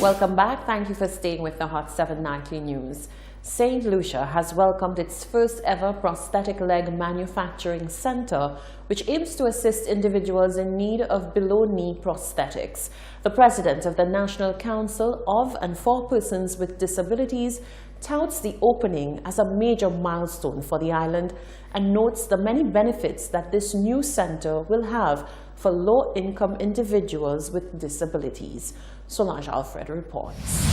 Welcome back. Thank you for staying with the Hot 790 News. St. Lucia has welcomed its first ever prosthetic leg manufacturing center, which aims to assist individuals in need of below-knee prosthetics. The president of the National Council of and for Persons with Disabilities touts the opening as a major milestone for the island and notes the many benefits that this new center will have for low-income individuals with disabilities. Solange Alfred reports.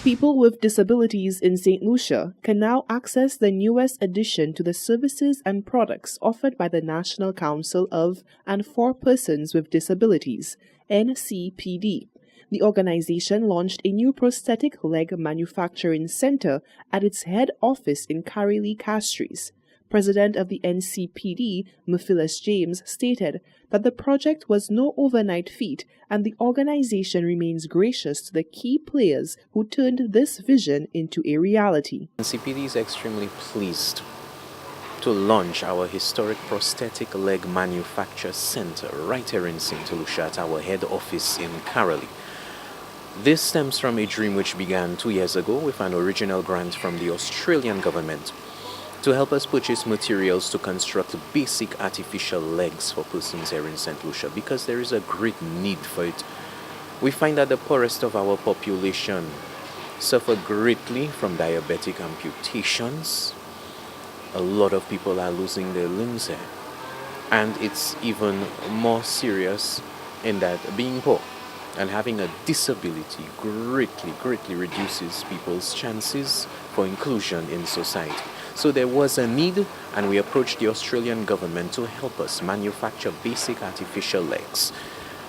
People with disabilities in St. Lucia can now access the newest addition to the services and products offered by the National Council of and for Persons with Disabilities, NCPD. The organization launched a new prosthetic leg manufacturing center at its head office in Kareli Castries. President of the NCPD, Maphyllis James, stated that the project was no overnight feat and the organization remains gracious to the key players who turned this vision into a reality. NCPD is extremely pleased to launch our historic prosthetic leg manufacture center right here in St. Lucia at our head office in Kareli. This stems from a dream which began 2 years ago with an original grant from the Australian government to help us purchase materials to construct basic artificial legs for persons here in St. Lucia, because there is a great need for it. We find that the poorest of our population suffer greatly from diabetic amputations. A lot of people are losing their limbs here, and it's even more serious in that being poor and having a disability greatly reduces people's chances for inclusion in society. So there was a need, and we approached the Australian government to help us manufacture basic artificial legs.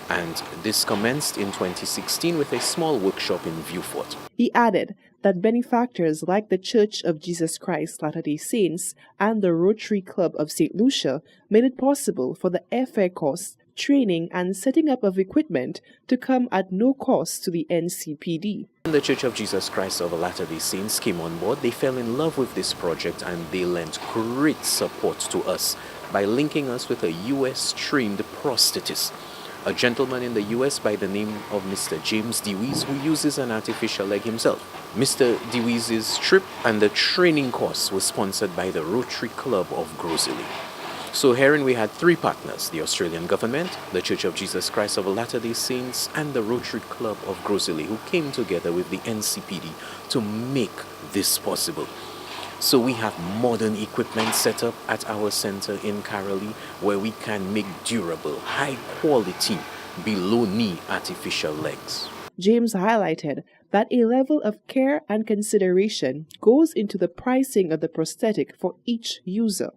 And this commenced in 2016 with a small workshop in Viewfort. He added that benefactors like the Church of Jesus Christ Latter-day Saints and the Rotary Club of St. Lucia made it possible for the airfare costs, training and setting up of equipment to come at no cost to the NCPD. When the Church of Jesus Christ of Latter-day Saints came on board, they fell in love with this project and they lent great support to us by linking us with a US-trained prosthetist, a gentleman in the US by the name of Mr. James Dewey's, who uses an artificial leg himself. Mr. Dewey's trip and the training course was sponsored by the Rotary Club of Grosili. So herein we had three partners: the Australian government, the Church of Jesus Christ of Latter-day Saints, and the Rotary Club of Grosili, who came together with the NCPD to make this possible. So we have modern equipment set up at our center in Kareli, where we can make durable, high quality, below-knee artificial legs. James highlighted that a level of care and consideration goes into the pricing of the prosthetic for each user.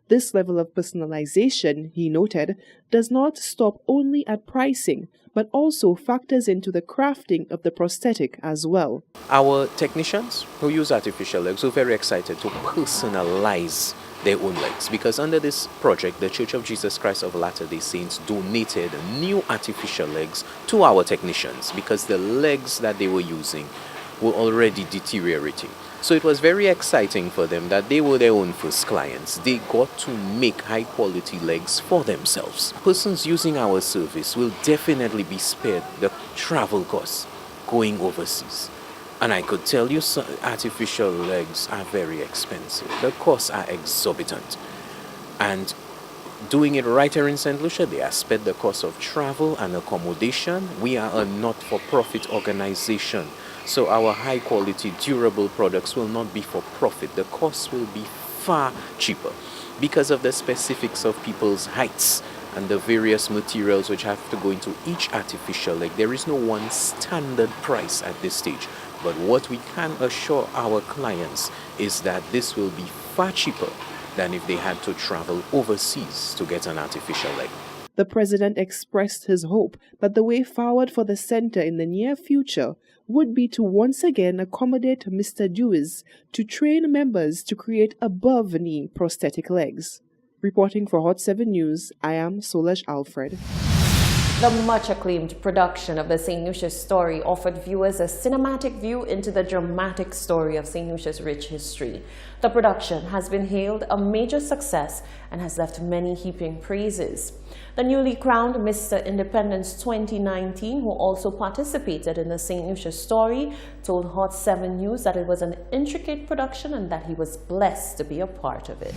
This level of personalization, he noted, does not stop only at pricing, but also factors into the crafting of the prosthetic as well. Our technicians who use artificial legs are very excited to personalize their own legs, because under this project, the Church of Jesus Christ of Latter-day Saints donated new artificial legs to our technicians because the legs that they were using were already deteriorating. So it was very exciting for them that they were their own first clients. They got to make high quality legs for themselves. Persons using our service will definitely be spared the travel costs going overseas. And I could tell you, artificial legs are very expensive. The costs are exorbitant. And doing it right here in St. Lucia, they are spared the cost of travel and accommodation. We are a not-for-profit organization. So our high-quality, durable products will not be for profit. The costs will be far cheaper because of the specifics of people's heights and the various materials which have to go into each artificial leg. There is no one standard price at this stage. But what we can assure our clients is that this will be far cheaper than if they had to travel overseas to get an artificial leg. The president expressed his hope that the way forward for the center in the near future would be to once again accommodate Mr. Dewey's to train members to create above-knee prosthetic legs. Reporting for Hot 7 News, I am Solange Alfred. The much-acclaimed production of the St. Lucias Story offered viewers a cinematic view into the dramatic story of St. Lucia's rich history. The production has been hailed a major success and has left many heaping praises. The newly crowned Mr. Independence 2019, who also participated in the St. Lucias Story, told Hot 7 News that it was an intricate production and that he was blessed to be a part of it.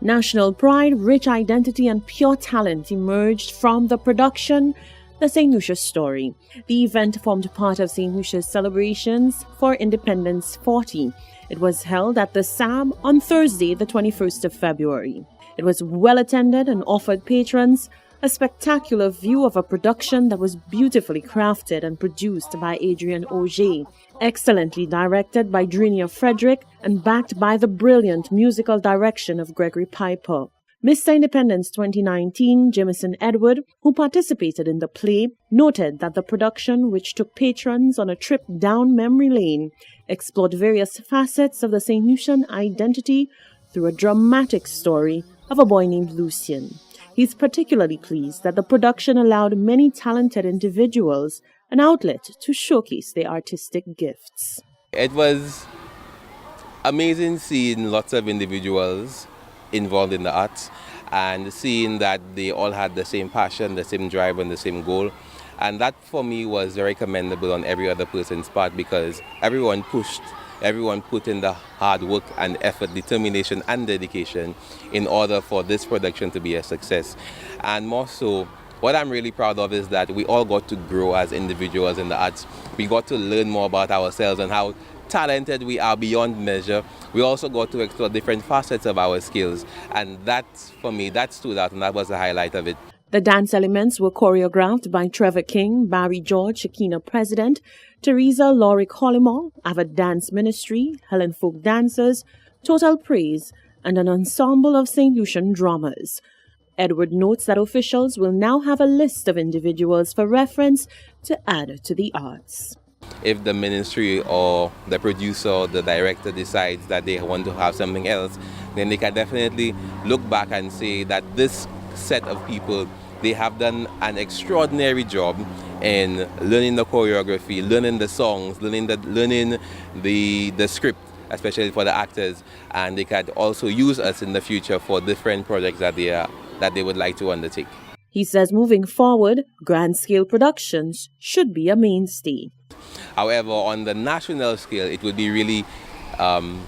National pride, rich identity, and pure talent emerged from the production, The St. Lucias Story. The event formed part of St. Lucia's celebrations for Independence 40. It was held at the SAM on Thursday, the 21st of February. It was well attended and offered patrons a spectacular view of a production that was beautifully crafted and produced by Adrian Auger, excellently directed by Drinia Frederick, and backed by the brilliant musical direction of Gregory Piper. Mr. Independence 2019, Jameson Edward, who participated in the play, noted that the production, which took patrons on a trip down memory lane, explored various facets of the St. Lucian identity through a dramatic story of a boy named Lucian. He's particularly pleased that the production allowed many talented individuals an outlet to showcase their artistic gifts. It was amazing seeing lots of individuals involved in the arts and seeing that they all had the same passion, the same drive, and the same goal. And that for me was very commendable on every other person's part, because everyone pushed, everyone put in the hard work and effort, determination and dedication in order for this production to be a success. And more so, what I'm really proud of is that we all got to grow as individuals in the arts. We got to learn more about ourselves and how talented we are beyond measure. We also got to explore different facets of our skills. And that, for me, that stood out, and that was the highlight of it. The dance elements were choreographed by Trevor King, Barry George, Shakina President, Teresa Laurie Collimore, Avid Dance Ministry, Helen Folk Dancers, Total Praise, and an ensemble of St. Lucian drummers. Edward notes that officials will now have a list of individuals for reference to add to the arts. If the ministry or the producer or the director decides that they want to have something else, then they can definitely look back and say that this set of people, they have done an extraordinary job in learning the choreography, learning the songs, learning the script, especially for the actors, and they can also use us in the future for different projects that they would like to undertake. He says moving forward, grand-scale productions should be a mainstay. However, on the national scale, it would be really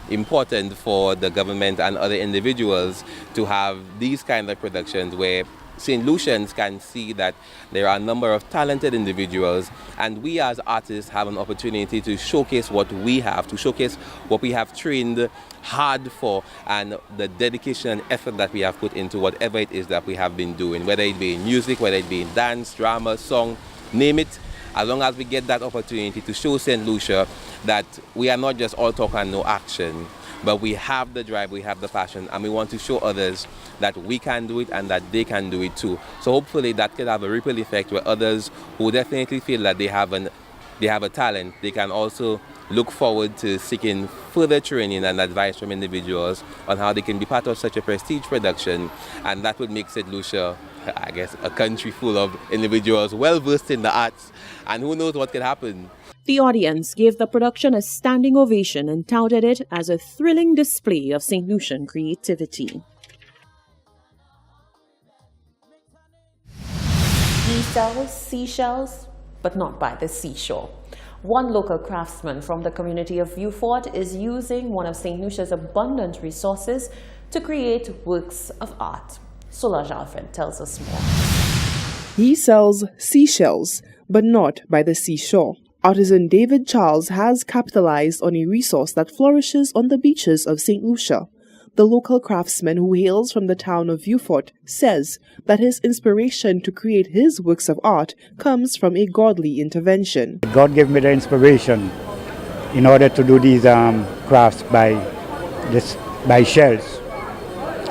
important for the government and other individuals to have these kind of productions where St. Lucians can see that there are a number of talented individuals, and we as artists have an opportunity to showcase what we have, to showcase what we have trained hard for, and the dedication and effort that we have put into whatever it is that we have been doing, whether it be in music, whether it be in dance, drama, song, name it. As long as we get that opportunity to show St. Lucia that we are not just all talk and no action, but we have the drive, we have the passion, and we want to show others that we can do it and that they can do it too. So hopefully that could have a ripple effect where others who definitely feel that they have a talent, they can also look forward to seeking further training and advice from individuals on how they can be part of such a prestige production, and that would make St. Lucia, I guess, a country full of individuals well versed in the arts, and who knows what could happen. The audience gave the production a standing ovation and touted it as a thrilling display of St. Lucian creativity. Seashells, but not by the seashore. One local craftsman from the community of Viewfort is using one of St. Lucia's abundant resources to create works of art. Solange Alfred tells us more. He sells seashells, but not by the seashore. Artisan David Charles has capitalized on a resource that flourishes on the beaches of St. Lucia. The local craftsman, who hails from the town of Viewfort, says that his inspiration to create his works of art comes from a godly intervention. God gave me the inspiration in order to do these crafts by shells.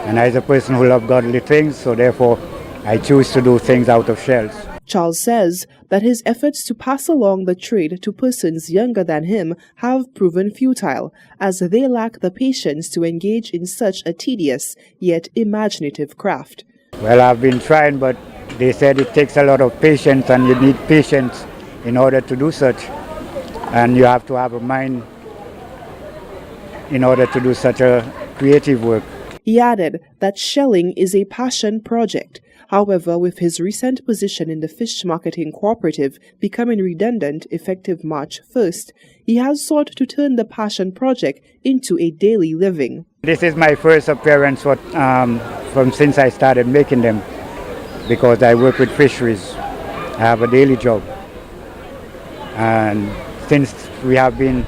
And I, as a person who loves godly things, so therefore I choose to do things out of shells. Charles says that his efforts to pass along the trade to persons younger than him have proven futile, as they lack the patience to engage in such a tedious yet imaginative craft. Well, I've been trying, but They said it takes a lot of patience, and you need patience in order to do such. And you have to have a mind in order to do such a creative work. He added that shelling is a passion project. However, with his recent position in the Fish Marketing Cooperative becoming redundant effective March 1st, he has sought to turn the passion project into a daily living. This is my first appearance from since I started making them, because I work with fisheries. I have a daily job. And since we have been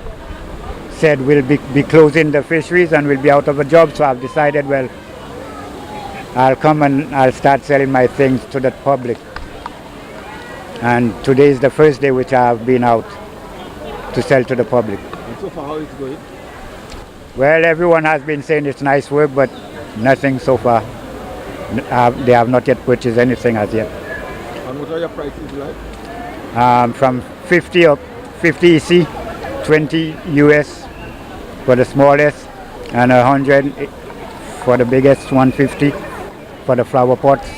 said we'll be closing the fisheries and we'll be out of a job, so I've decided, well, I'll come and I'll start selling my things to the public. And today is the first day which I have been out to sell to the public. And so far, how is it going? Well, everyone has been saying it's nice work, but nothing so far. They have not yet purchased anything as yet. And what are your prices like? From 50 up, 50 EC, 20 US for the smallest, and 100 for the biggest, 150 for the flower pots,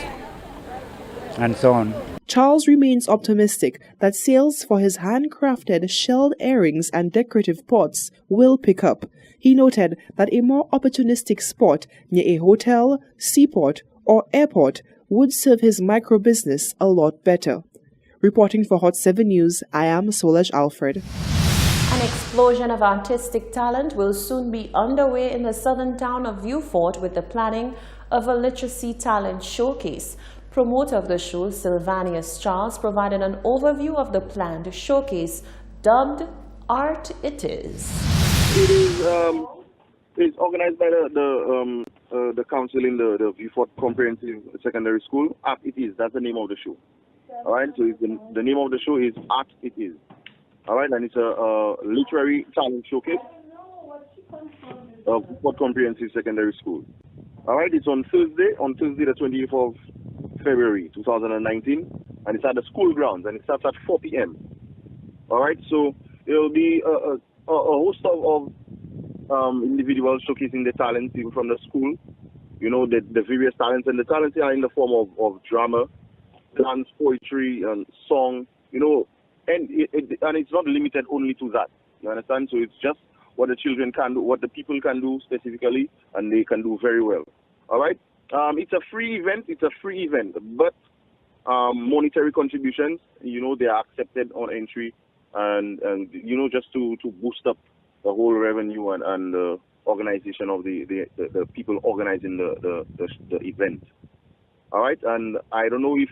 and so on. Charles remains optimistic that sales for his handcrafted shelled earrings and decorative pots will pick up. He noted that a more opportunistic spot near a hotel, seaport, or airport would serve his micro-business a lot better. Reporting for Hot 7 News, I am Solaj Alfred. An explosion of artistic talent will soon be underway in the southern town of Vieux-Fort with the planning of a literacy talent showcase. Promoter of the show, Sylvanus Charles, provided an overview of the planned showcase, dubbed Art It Is. It's organized by the council in the Vieux-Fort Comprehensive Secondary School. Art It Is, that's the name of the show. All right, so the name of the show is Art It Is. All right, and it's a literary talent showcase of Vieux-Fort Comprehensive Secondary School. All right, it's on Thursday the 20th of February 2019, and it's at the school grounds, and it starts at 4 p.m. All right, so there will be a host of individuals showcasing their talents even from the school. You know, the various talents, and the talents are in the form of drama, dance, poetry, and song. You know, and it's not limited only to that. You understand? So it's just what the children can do, what the people can do specifically, and they can do very well. All right. It's a free event. But monetary contributions, you know, they are accepted on entry, and you know, just to boost up the whole revenue and the organization of the people organizing the event. All right, and I don't know if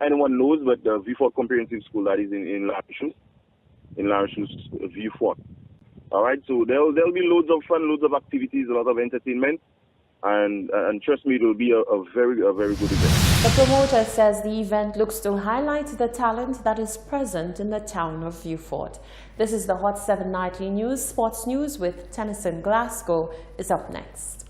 anyone knows, but the Vieux-Fort Comprehensive School, that is in La Rochus, Vieux-Fort. All right, so there'll be loads of fun, loads of activities, a lot of entertainment. And trust me, it will be a very good event. The promoter says the event looks to highlight the talent that is present in the town of Vieux-Fort. This is the Hot 7 Nightly News. Sports News with Tennyson Glasgow is up next.